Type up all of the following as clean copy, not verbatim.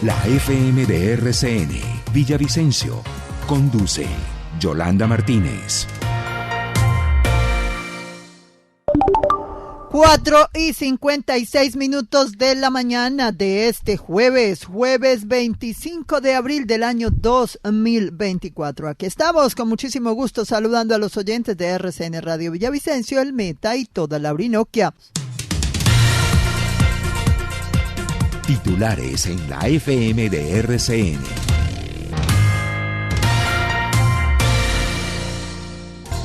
La FM de RCN, Villavicencio. Conduce Yolanda Martínez. 4:56 de la mañana de este jueves 25 de abril del año 2024. Aquí estamos con muchísimo gusto saludando a los oyentes de RCN Radio Villavicencio, El Meta y toda la Orinoquia. Titulares en la FM de RCN.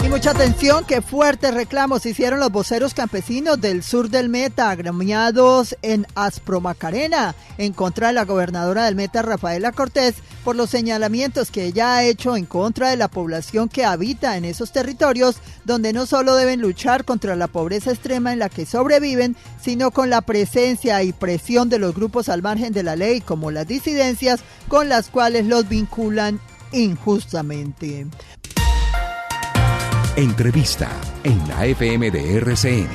Y mucha atención, que fuertes reclamos hicieron los voceros campesinos del sur del Meta, agremiados en Aspromacarena, en contra de la gobernadora del Meta, Rafaela Cortés, por los señalamientos que ella ha hecho en contra de la población que habita en esos territorios, donde no solo deben luchar contra la pobreza extrema en la que sobreviven, sino con la presencia y presión de los grupos al margen de la ley, como las disidencias, con las cuales los vinculan injustamente. Entrevista en la FM de RCN.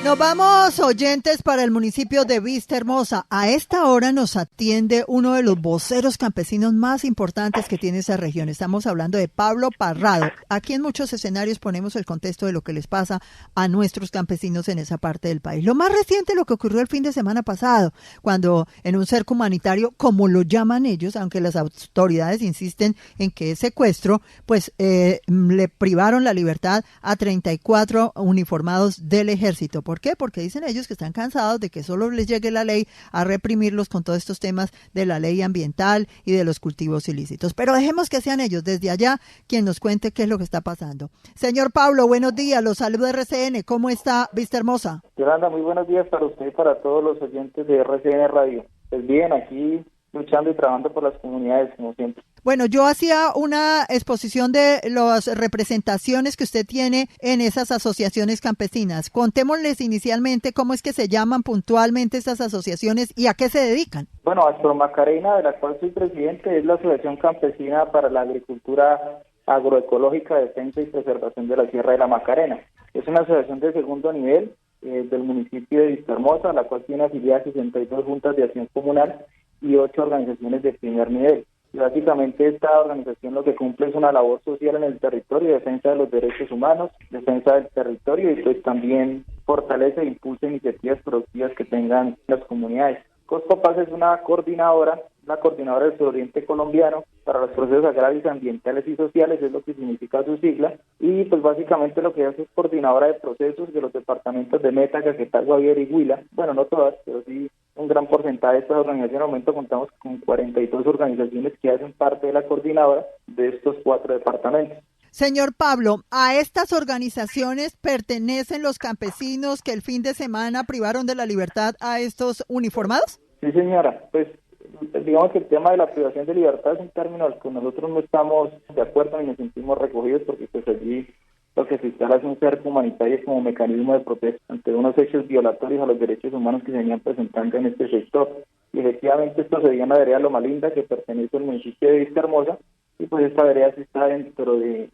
Nos vamos, oyentes, para el municipio de Vistahermosa. A esta hora nos atiende uno de los voceros campesinos más importantes que tiene esa región. Estamos hablando de Pablo Parrado. Aquí en muchos escenarios ponemos el contexto de lo que les pasa a nuestros campesinos en esa parte del país. Lo más reciente, lo que ocurrió el fin de semana pasado, cuando en un cerco humanitario, como lo llaman ellos, aunque las autoridades insisten en que es secuestro, pues le privaron la libertad a 34 uniformados del ejército. ¿Por qué? Porque dicen ellos que están cansados de que solo les llegue la ley a reprimirlos con todos estos temas de la ley ambiental y de los cultivos ilícitos. Pero dejemos que sean ellos desde allá quien nos cuente qué es lo que está pasando. Señor Pablo, buenos días, los saluda RCN. ¿Cómo está Vistahermosa? Yolanda, muy buenos días para usted y para todos los oyentes de RCN Radio. Pues bien, aquí luchando y trabajando por las comunidades, como siempre. Bueno, yo hacía una exposición de las representaciones que usted tiene en esas asociaciones campesinas. Contémosles inicialmente cómo es que se llaman puntualmente esas asociaciones y a qué se dedican. Bueno, Aspromacarena, de la cual soy presidente, es la Asociación Campesina para la Agricultura Agroecológica, Defensa y Preservación de la Sierra de la Macarena. Es una asociación de segundo nivel del municipio de Vistahermosa, la cual tiene afiliadas 62 juntas de acción comunal y 8 organizaciones de primer nivel. Y básicamente esta organización lo que cumple es una labor social en el territorio, defensa de los derechos humanos, defensa del territorio y pues también fortalece e impulsa iniciativas productivas que tengan las comunidades. COSCOPAS es una coordinadora, la coordinadora del suroriente colombiano para los procesos agrarios, ambientales y sociales, es lo que significa su sigla, y pues básicamente lo que hace es coordinadora de procesos de los departamentos de Meta, Caquetá, Guaviare y Huila. Bueno, no todas, pero sí un gran porcentaje de estas organizaciones. En el momento contamos con 42 organizaciones que hacen parte de la coordinadora de estos 4 departamentos. Señor Pablo, ¿a estas organizaciones pertenecen los campesinos que el fin de semana privaron de la libertad a estos uniformados? Sí, señora. Pues digamos que el tema de la privación de libertad es un término al que nosotros no estamos de acuerdo ni nos sentimos recogidos, porque pues allí lo que se instala es un cerco humanitario como mecanismo de protesta ante unos hechos violatorios a los derechos humanos que se venían presentando en este sector. Y efectivamente esto se dio en la vereda Loma Linda, que pertenece al municipio de Vistahermosa, y pues esta vereda sí está dentro de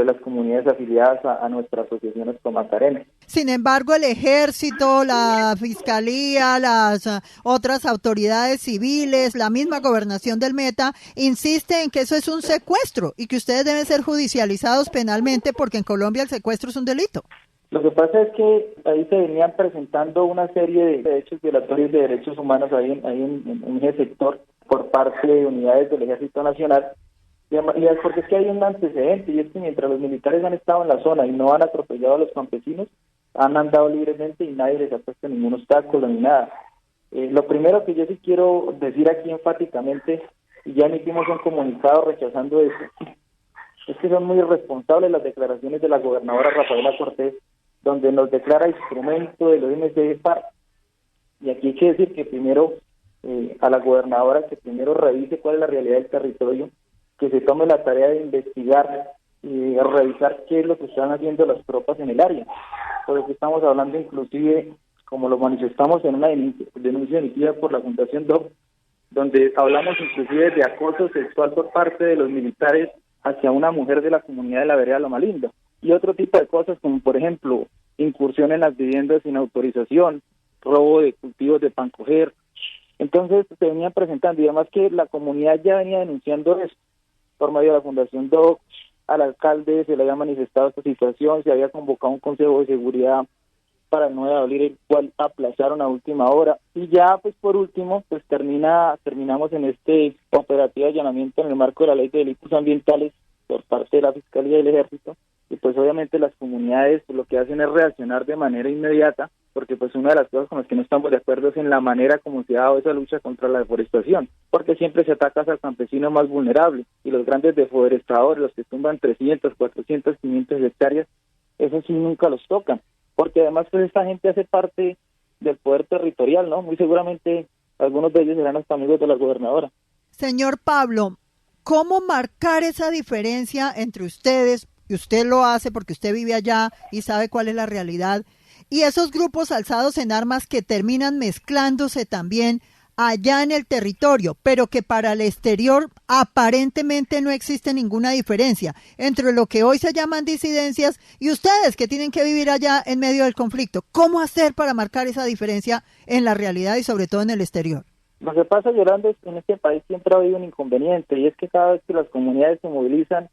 las comunidades afiliadas a nuestra asociación Aspromacarena. Sin embargo, el ejército, la fiscalía, las otras autoridades civiles, la misma gobernación del Meta, insiste en que eso es un secuestro y que ustedes deben ser judicializados penalmente porque en Colombia el secuestro es un delito. Lo que pasa es que ahí se venían presentando una serie de hechos violatorios de derechos humanos ahí en ese sector por parte de unidades del Ejército Nacional. Y es porque es que hay un antecedente, y es que mientras los militares han estado en la zona y no han atropellado a los campesinos, han andado libremente y nadie les ha puesto ningún obstáculo ni nada. Lo primero que yo sí quiero decir aquí enfáticamente, y ya emitimos un comunicado rechazando eso, es que son muy irresponsables las declaraciones de la gobernadora Rafaela Cortés, donde nos declara instrumento del OMC de FARC. Y aquí hay que decir que primero, a la gobernadora que primero revise cuál es la realidad del territorio, que se tome la tarea de investigar y revisar qué es lo que están haciendo las tropas en el área. Por eso estamos hablando inclusive, como lo manifestamos en una denuncia emitida por la Fundación DOC, donde hablamos inclusive de acoso sexual por parte de los militares hacia una mujer de la comunidad de la vereda Loma Linda. Y otro tipo de cosas como, por ejemplo, incursión en las viviendas sin autorización, robo de cultivos de pancoger, Entonces se venían presentando, y además que la comunidad ya venía denunciando eso por medio de la Fundación DOC. Al alcalde se le había manifestado esta situación, se había convocado un consejo de seguridad para el 9 de abril, el cual aplazaron a última hora. Y ya, pues por último, pues terminamos en este operativo de allanamiento en el marco de la Ley de Delitos Ambientales por parte de la Fiscalía y del Ejército. Y pues obviamente las comunidades lo que hacen es reaccionar de manera inmediata, porque pues una de las cosas con las que no estamos de acuerdo es en la manera como se ha dado esa lucha contra la deforestación, porque siempre se ataca al campesino más vulnerable, y los grandes deforestadores, los que tumban 300, 400, 500 hectáreas, eso sí nunca los tocan, porque además pues esta gente hace parte del poder territorial, ¿no? Muy seguramente algunos de ellos serán hasta amigos de la gobernadora. Señor Pablo, ¿cómo marcar esa diferencia entre ustedes, y usted lo hace porque usted vive allá y sabe cuál es la realidad, y esos grupos alzados en armas que terminan mezclándose también allá en el territorio, pero que para el exterior aparentemente no existe ninguna diferencia entre lo que hoy se llaman disidencias y ustedes que tienen que vivir allá en medio del conflicto? ¿Cómo hacer para marcar esa diferencia en la realidad y sobre todo en el exterior? Lo que pasa, Yolanda, es que en este país siempre ha habido un inconveniente, y es que cada vez que las comunidades se movilizan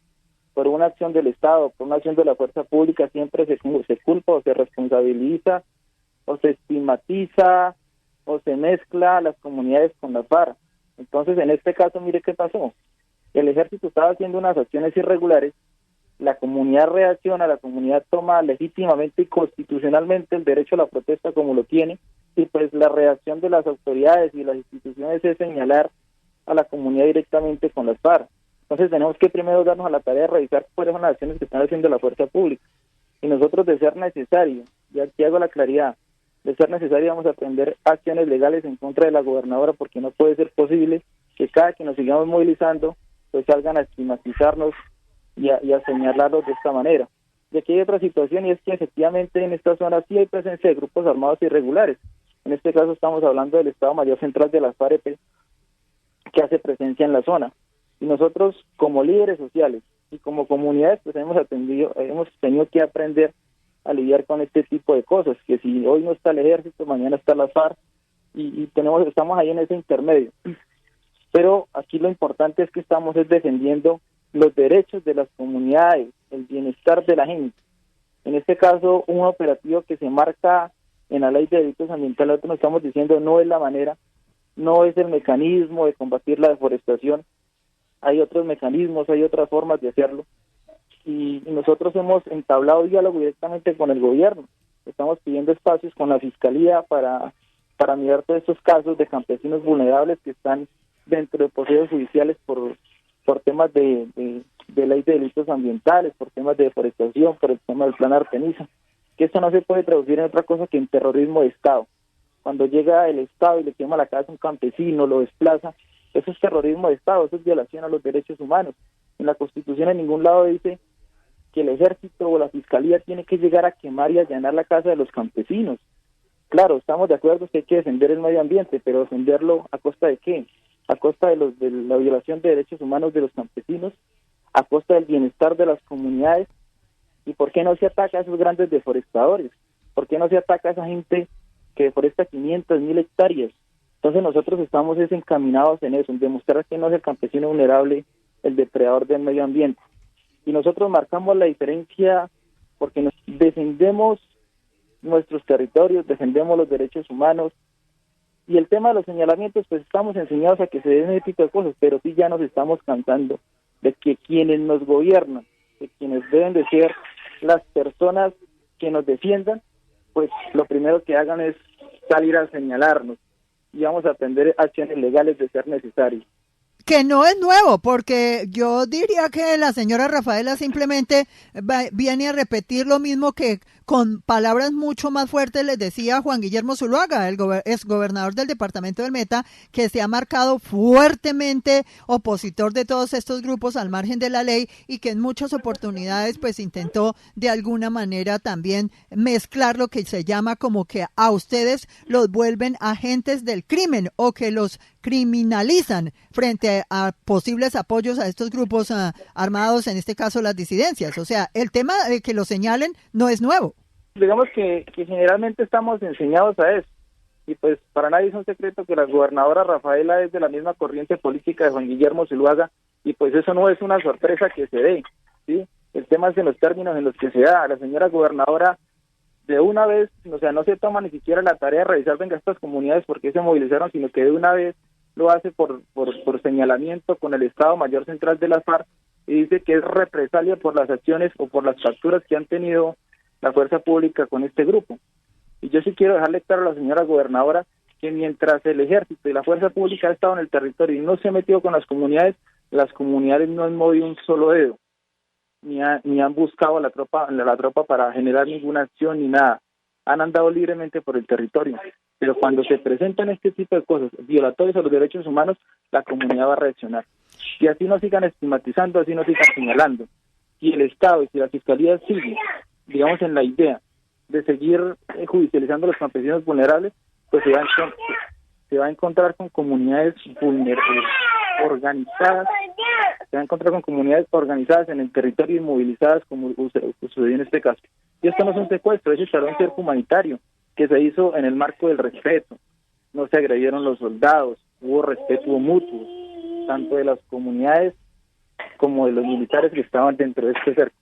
por una acción del Estado, por una acción de la fuerza pública, siempre se culpa o se responsabiliza o se estigmatiza o se mezcla a las comunidades con las FARC. Entonces, en este caso, mire qué pasó. El ejército estaba haciendo unas acciones irregulares, la comunidad reacciona, la comunidad toma legítimamente y constitucionalmente el derecho a la protesta como lo tiene, y pues la reacción de las autoridades y las instituciones es señalar a la comunidad directamente con las FARC. Entonces tenemos que primero darnos a la tarea de revisar cuáles son las acciones que están haciendo la fuerza pública. Y nosotros, de ser necesario, y aquí hago la claridad, de ser necesario vamos a emprender acciones legales en contra de la gobernadora, porque no puede ser posible que cada que nos sigamos movilizando, pues salgan a estigmatizarnos y a señalarlos de esta manera. Y aquí hay otra situación, y es que efectivamente en esta zona sí hay presencia de grupos armados irregulares. En este caso estamos hablando del Estado Mayor Central de las FARC, que hace presencia en la zona. Y nosotros, como líderes sociales y como comunidades, pues hemos tenido que aprender a lidiar con este tipo de cosas, que si hoy no está el ejército, mañana está la FARC, y estamos ahí en ese intermedio. Pero aquí lo importante es que estamos defendiendo los derechos de las comunidades, el bienestar de la gente. En este caso, un operativo que se marca en la Ley de Delitos Ambientales, nosotros nos estamos diciendo no es la manera, no es el mecanismo de combatir la deforestación. Hay otros mecanismos, hay otras formas de hacerlo, y nosotros hemos entablado diálogo directamente con el gobierno. Estamos pidiendo espacios con la Fiscalía para mirar todos estos casos de campesinos vulnerables que están dentro de procesos judiciales por temas de ley de delitos ambientales, por temas de deforestación, por el tema del plan Artemisa, que esto no se puede traducir en otra cosa que en terrorismo de Estado. Cuando llega el Estado y le quema la casa a un campesino, lo desplaza, eso es terrorismo de Estado, eso es violación a los derechos humanos. En la Constitución en ningún lado dice que el ejército o la Fiscalía tiene que llegar a quemar y allanar la casa de los campesinos. Claro, estamos de acuerdo que hay que defender el medio ambiente, pero defenderlo ¿a costa de qué? A costa de la violación de derechos humanos de los campesinos, a costa del bienestar de las comunidades. ¿Y por qué no se ataca a esos grandes deforestadores? ¿Por qué no se ataca a esa gente que deforesta 500, 1000 hectáreas? Entonces nosotros estamos encaminados en eso, en demostrar que no es el campesino vulnerable el depredador del medio ambiente. Y nosotros marcamos la diferencia porque nos defendemos nuestros territorios, defendemos los derechos humanos. Y el tema de los señalamientos, pues estamos enseñados a que se den ese tipo de cosas, pero sí ya nos estamos cansando de que quienes nos gobiernan, de quienes deben de ser las personas que nos defiendan, pues lo primero que hagan es salir a señalarnos, y vamos a aprender acciones legales de ser necesarias. Que no es nuevo, porque yo diría que la señora Rafaela simplemente viene a repetir lo mismo que con palabras mucho más fuertes les decía Juan Guillermo Zuluaga, el exgobernador del departamento del Meta, que se ha marcado fuertemente opositor de todos estos grupos al margen de la ley, y que en muchas oportunidades pues intentó de alguna manera también mezclar lo que se llama como que a ustedes los vuelven agentes del crimen o que los criminalizan frente a posibles apoyos a estos grupos armados, en este caso las disidencias. O sea, el tema de que lo señalen no es nuevo. Digamos que generalmente estamos enseñados a eso, y pues para nadie es un secreto que la gobernadora Rafaela es de la misma corriente política de Juan Guillermo Zuluaga, y pues eso no es una sorpresa que se dé, ¿sí? El tema es en los términos en los que se da. La señora gobernadora de una vez, o sea, no se toma ni siquiera la tarea de revisar, venga, estas comunidades por qué se movilizaron, sino que de una vez lo hace por señalamiento con el Estado Mayor Central de las FARC, y dice que es represalia por las acciones o por las capturas que han tenido la fuerza pública con este grupo. Y yo sí quiero dejarle claro a la señora gobernadora que mientras el ejército y la fuerza pública ha estado en el territorio y no se ha metido con las comunidades no han movido un solo dedo, ni han buscado la tropa para generar ninguna acción ni nada. Han andado libremente por el territorio. Pero cuando se presentan este tipo de cosas violatorias a los derechos humanos, la comunidad va a reaccionar. Y así no sigan estigmatizando, así no sigan señalando. Si el Estado y si la Fiscalía siguen, digamos, en la idea de seguir judicializando a los campesinos vulnerables, pues se va a encontrar con comunidades organizadas, se va a encontrar con comunidades organizadas en el territorio y movilizadas, como sucedió en este caso. Y esto no es un secuestro, es un cerco humanitario que se hizo en el marco del respeto. No se agredieron los soldados, hubo respeto mutuo, tanto de las comunidades como de los militares que estaban dentro de este cerco.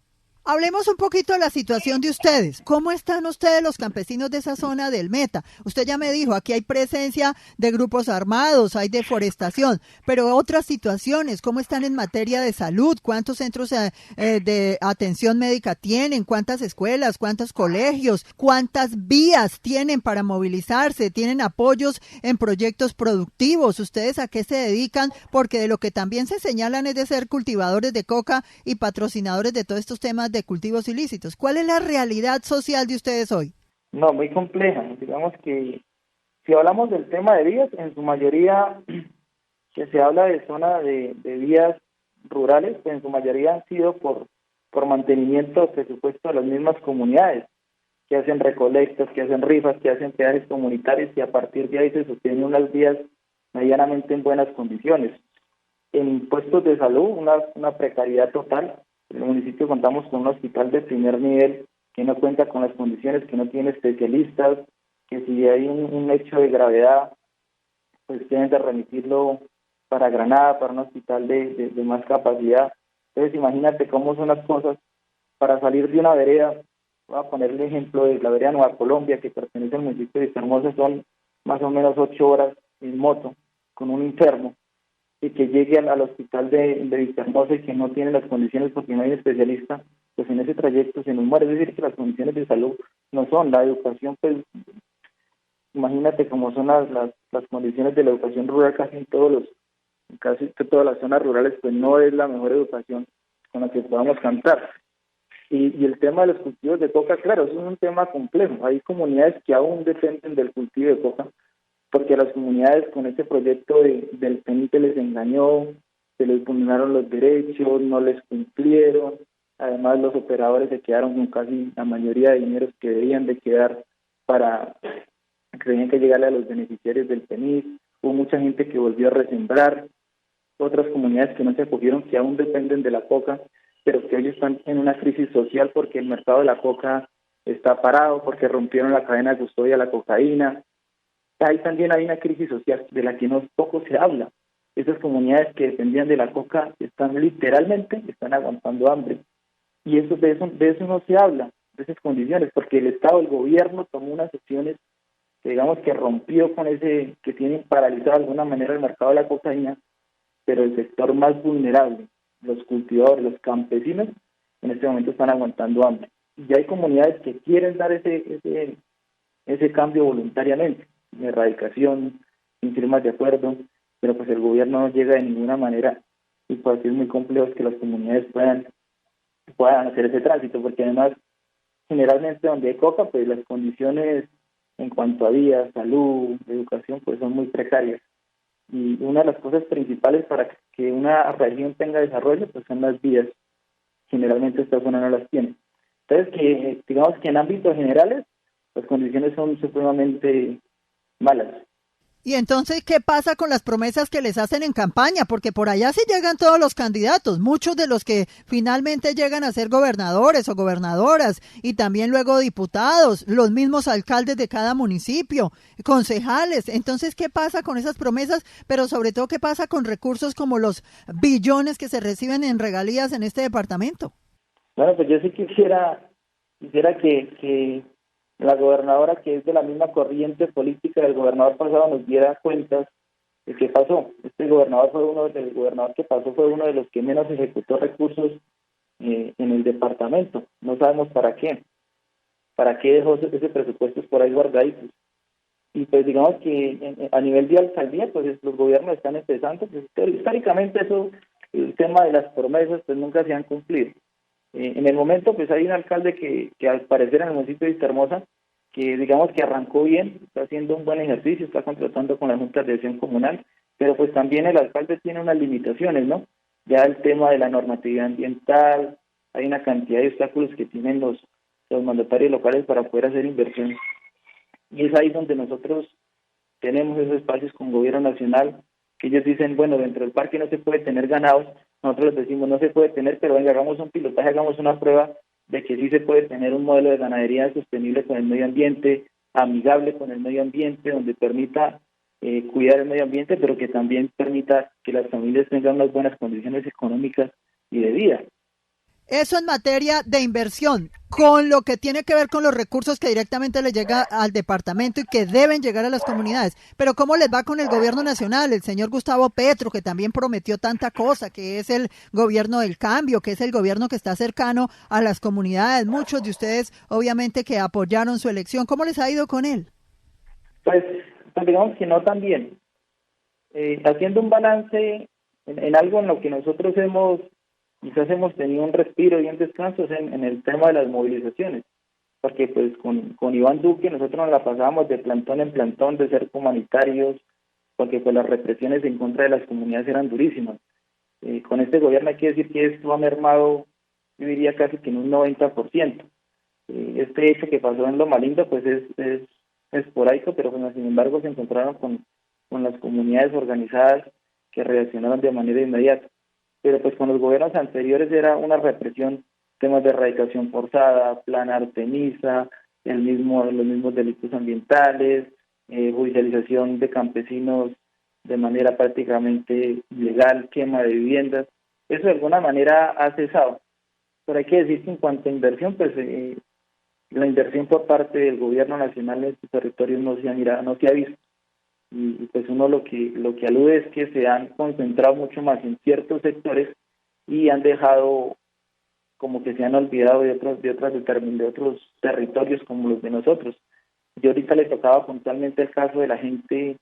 Hablemos un poquito de la situación de ustedes. ¿Cómo están ustedes los campesinos de esa zona del Meta? Usted ya me dijo, aquí hay presencia de grupos armados, hay deforestación, pero otras situaciones, ¿cómo están en materia de salud? ¿Cuántos centros de atención médica tienen? ¿Cuántas escuelas? ¿Cuántos colegios? ¿Cuántas vías tienen para movilizarse? ¿Tienen apoyos en proyectos productivos? ¿Ustedes a qué se dedican? Porque de lo que también se señalan es de ser cultivadores de coca y patrocinadores de todos estos temas de cultivos ilícitos. ¿Cuál es la realidad social de ustedes hoy? No, muy compleja. Digamos que si hablamos del tema de vías, en su mayoría que se habla de zona de vías rurales, pues en su mayoría han sido por mantenimiento de presupuesto de las mismas comunidades, que hacen recolectas, que hacen rifas, que hacen peajes comunitarios, y a partir de ahí se sostienen unas vías medianamente en buenas condiciones. En puestos de salud, una precariedad total. En el municipio contamos con un hospital de primer nivel que no cuenta con las condiciones, que no tiene especialistas, que si hay un hecho de gravedad, pues tienen que remitirlo para Granada, para un hospital de más capacidad. Entonces imagínate cómo son las cosas. Para salir de una vereda, voy a poner el ejemplo de la vereda Nueva Colombia, que pertenece al municipio de Vistahermosa, son más o menos 8 horas en moto con un enfermo, y que llegue al hospital de Vistahermosa y que no tiene las condiciones porque no hay especialista, pues en ese trayecto se nos muere. Es decir, que las condiciones de salud no son. La educación, pues imagínate cómo son las condiciones de la educación rural casi todas las zonas rurales, pues no es la mejor educación con la que podamos cantar. Y el tema de los cultivos de coca, claro, eso es un tema complejo. Hay comunidades que aún dependen del cultivo de coca, porque a las comunidades con este proyecto del PENI se les engañó, se les vulneraron los derechos, no les cumplieron. Además, los operadores se quedaron con casi la mayoría de dineros que debían de quedar creían que llegarle a los beneficiarios del PENI. Hubo mucha gente que volvió a resembrar, otras comunidades que no se acogieron, que aún dependen de la coca, pero que hoy están en una crisis social porque el mercado de la coca está parado, porque rompieron la cadena de custodia de la cocaína. Ahí también hay una crisis social de la que no poco se habla. Esas comunidades que dependían de la coca están aguantando hambre. Y de eso no se habla, de esas condiciones, porque el Estado, el gobierno tomó unas acciones que digamos que rompió con que tienen paralizado de alguna manera el mercado de la cocaína, pero el sector más vulnerable, los cultivadores, los campesinos, en este momento están aguantando hambre. Y hay comunidades que quieren dar ese cambio voluntariamente, de erradicación, sin firmas de acuerdo, pero pues el gobierno no llega de ninguna manera, y pues es muy complejo que las comunidades puedan hacer ese tránsito, porque además generalmente donde hay coca, pues las condiciones en cuanto a vías, salud, educación, pues son muy precarias. Y una de las cosas principales para que una región tenga desarrollo, pues son las vías. Generalmente esta zona no las tiene. Entonces, digamos que en ámbitos generales, las condiciones son supremamente malas. Y entonces, ¿qué pasa con las promesas que les hacen en campaña? Porque por allá sí llegan todos los candidatos, muchos de los que finalmente llegan a ser gobernadores o gobernadoras y también luego diputados, los mismos alcaldes de cada municipio, concejales. Entonces, ¿qué pasa con esas promesas? Pero sobre todo, ¿qué pasa con recursos como los billones que se reciben en regalías en este departamento? Bueno, pues yo sí quisiera que la gobernadora, que es de la misma corriente política del gobernador pasado, nos diera cuentas de qué pasó. El gobernador que pasó fue uno de los que menos ejecutó recursos en el departamento. No sabemos para qué dejó ese presupuesto por ahí guardaditos. Y pues digamos que a nivel de alcaldía, pues los gobiernos están empezando, pues históricamente eso, el tema de las promesas, pues nunca se han cumplido. En el momento, pues hay un alcalde que al parecer en el municipio de Vistahermosa, que digamos que arrancó bien, está haciendo un buen ejercicio, está contratando con la Junta de Acción Comunal, pero pues también el alcalde tiene unas limitaciones, ¿no? Ya el tema de la normatividad ambiental, hay una cantidad de obstáculos que tienen los mandatarios locales para poder hacer inversión. Y es ahí donde nosotros tenemos esos espacios con gobierno nacional, que ellos dicen, bueno, dentro del parque no se puede tener ganados, nosotros les decimos no se puede tener, pero venga, hagamos un pilotaje, hagamos una prueba de que sí se puede tener un modelo de ganadería sostenible con el medio ambiente, amigable con el medio ambiente, donde permita cuidar el medio ambiente, pero que también permita que las familias tengan unas buenas condiciones económicas y de vida. Eso en materia de inversión, con lo que tiene que ver con los recursos que directamente le llega al departamento y que deben llegar a las comunidades. Pero ¿cómo les va con el gobierno nacional? El señor Gustavo Petro, que también prometió tanta cosa, que es el gobierno del cambio, que es el gobierno que está cercano a las comunidades. Muchos de ustedes, obviamente, que apoyaron su elección. ¿Cómo les ha ido con él? Pues digamos que no tan bien. Haciendo un balance en algo en lo que nosotros quizás hemos tenido un respiro y un descanso en el tema de las movilizaciones, porque pues con Iván Duque nosotros nos la pasábamos de plantón en plantón, de ser humanitarios, porque pues las represiones en contra de las comunidades eran durísimas. Con este gobierno hay que decir que esto ha mermado, yo diría casi que en un 90%. Este hecho que pasó en Loma Linda pues es esporádico, pero pues, sin embargo se encontraron con las comunidades organizadas que reaccionaron de manera inmediata. Pero pues con los gobiernos anteriores era una represión, temas de erradicación forzada, plan Artemisa, los mismos delitos ambientales, judicialización de campesinos de manera prácticamente ilegal, quema de viviendas. Eso de alguna manera ha cesado. Pero hay que decir que en cuanto a inversión, pues la inversión por parte del gobierno nacional en estos territorios no se ha visto. Y pues uno lo que alude es que se han concentrado mucho más en ciertos sectores y han dejado como que se han olvidado de otros territorios como los de nosotros. Yo ahorita le tocaba puntualmente el caso de la gente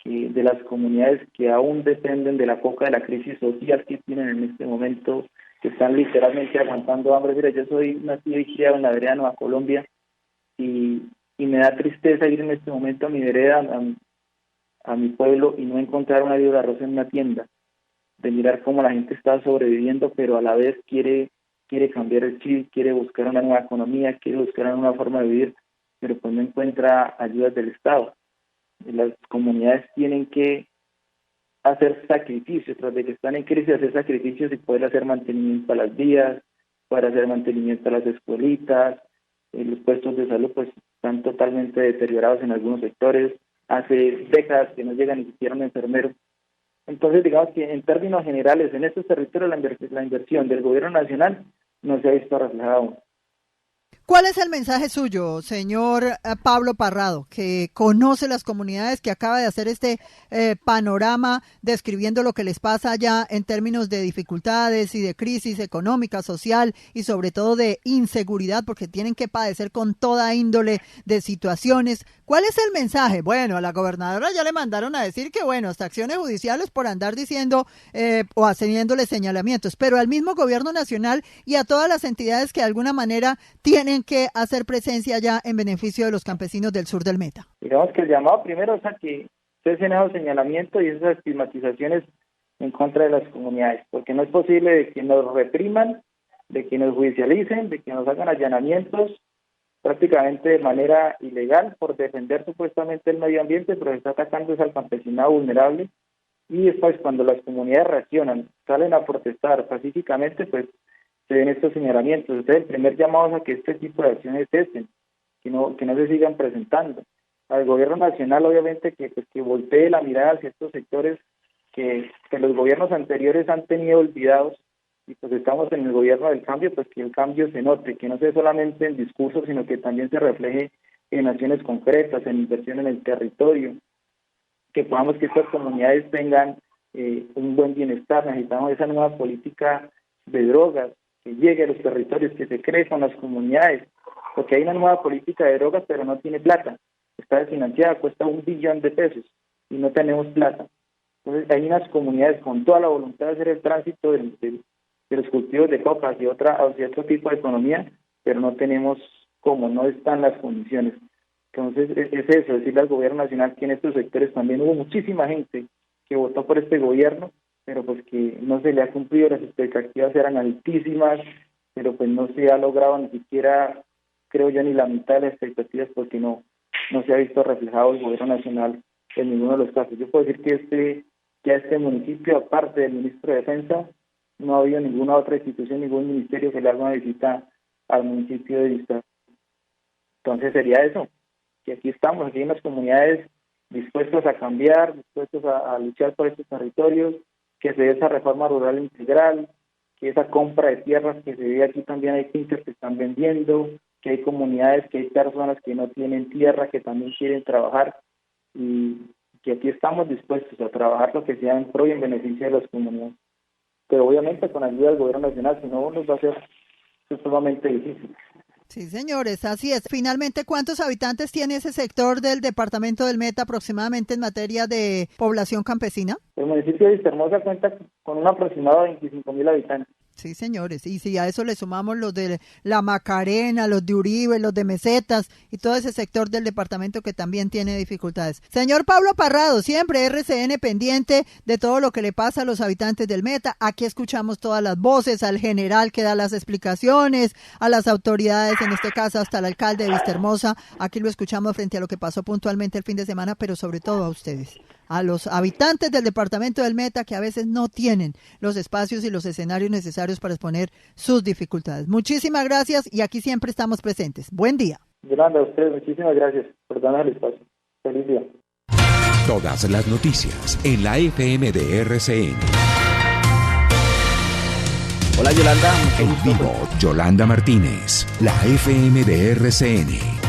de las comunidades que aún dependen de la coca de la crisis social que tienen en este momento, que están literalmente aguantando hambre. Mira, yo soy nacido y criado en la vereda Nueva Colombia y me da tristeza ir en este momento a mi vereda, a mi pueblo y no encontrar una libra de arroz en una tienda, de mirar cómo la gente está sobreviviendo, pero a la vez quiere cambiar el chip, quiere buscar una nueva economía, quiere buscar una nueva forma de vivir, pero pues no encuentra ayudas del Estado. Las comunidades tienen que hacer sacrificios, tras de que están en crisis, hacer sacrificios y poder hacer mantenimiento a las vías, poder hacer mantenimiento a las escuelitas, los puestos de salud pues están totalmente deteriorados en algunos sectores, hace décadas que no llega ni siquiera un enfermero. Entonces, digamos que en términos generales, en estos territorios la inversión del gobierno nacional no se ha visto reflejada aún. ¿Cuál es el mensaje suyo, señor Pablo Parrado, que conoce las comunidades, que acaba de hacer este panorama describiendo lo que les pasa allá en términos de dificultades y de crisis económica, social y sobre todo de inseguridad, porque tienen que padecer con toda índole de situaciones? ¿Cuál es el mensaje? Bueno, a la gobernadora ya le mandaron a decir que, bueno, hasta acciones judiciales por andar diciendo o haciéndole señalamientos, pero al mismo gobierno nacional y a todas las entidades que de alguna manera tienen que hacer presencia ya en beneficio de los campesinos del sur del Meta. Digamos que el llamado primero es a que cesen esos señalamientos y esas estigmatizaciones en contra de las comunidades, porque no es posible de que nos repriman, de que nos judicialicen, de que nos hagan allanamientos prácticamente de manera ilegal por defender supuestamente el medio ambiente, pero se está atacando al campesinado vulnerable. Y después, cuando las comunidades reaccionan, salen a protestar pacíficamente, pues se ven estos señalamientos. Entonces, el primer llamado es a que este tipo de acciones cesen, que no se sigan presentando. Al gobierno nacional, obviamente, que voltee la mirada hacia estos sectores que los gobiernos anteriores han tenido olvidados, y pues estamos en el gobierno del cambio, pues que el cambio se note, que no sea solamente en discursos, sino que también se refleje en acciones concretas, en inversión en el territorio, que podamos que estas comunidades tengan un buen bienestar. Necesitamos esa nueva política de drogas, que llegue a los territorios, que se cree con las comunidades, porque hay una nueva política de drogas, pero no tiene plata, está desfinanciada, cuesta $1 billón y no tenemos plata. Entonces hay unas comunidades con toda la voluntad de hacer el tránsito de los cultivos de coca hacia otro tipo de economía, pero no tenemos cómo, no están las condiciones. Entonces es eso, decirle al gobierno nacional que en estos sectores también hubo muchísima gente que votó por este gobierno, pero pues que no se le ha cumplido, las expectativas eran altísimas, pero pues no se ha logrado ni siquiera, creo yo, ni la mitad de las expectativas, porque no se ha visto reflejado el gobierno nacional en ninguno de los casos. Yo puedo decir que este municipio, aparte del ministro de Defensa, no ha habido ninguna otra institución, ningún ministerio que le haga una visita al municipio de Vista. Entonces sería eso, que aquí estamos, aquí hay unas comunidades dispuestas a cambiar, dispuestas a luchar por estos territorios, que se dé esa reforma rural integral, que esa compra de tierras que se ve aquí, también hay fincas que están vendiendo, que hay comunidades, que hay personas que no tienen tierra, que también quieren trabajar, y que aquí estamos dispuestos a trabajar lo que sea en pro y en beneficio de las comunidades. Pero obviamente con ayuda del gobierno nacional, si no nos va a ser sumamente difícil. Sí, señores, así es. Finalmente, ¿cuántos habitantes tiene ese sector del departamento del Meta aproximadamente en materia de población campesina? El municipio de Vistahermosa cuenta con un aproximado de 25,000 habitantes. Sí, señores, y si a eso le sumamos los de La Macarena, los de Uribe, los de Mesetas y todo ese sector del departamento que también tiene dificultades. Señor Pablo Parrado, siempre RCN pendiente de todo lo que le pasa a los habitantes del Meta. Aquí escuchamos todas las voces, al general que da las explicaciones, a las autoridades, en este caso hasta el alcalde de Vistahermosa. Aquí lo escuchamos frente a lo que pasó puntualmente el fin de semana, pero sobre todo a ustedes, a los habitantes del departamento del Meta, que a veces no tienen los espacios y los escenarios necesarios para exponer sus dificultades. Muchísimas gracias y aquí siempre estamos presentes. Buen día. Yolanda, a ustedes muchísimas gracias por darnos el espacio. Feliz día. Todas las noticias en la FM de RCN. Hola Yolanda. En vivo, Yolanda Martínez, la FM de RCN.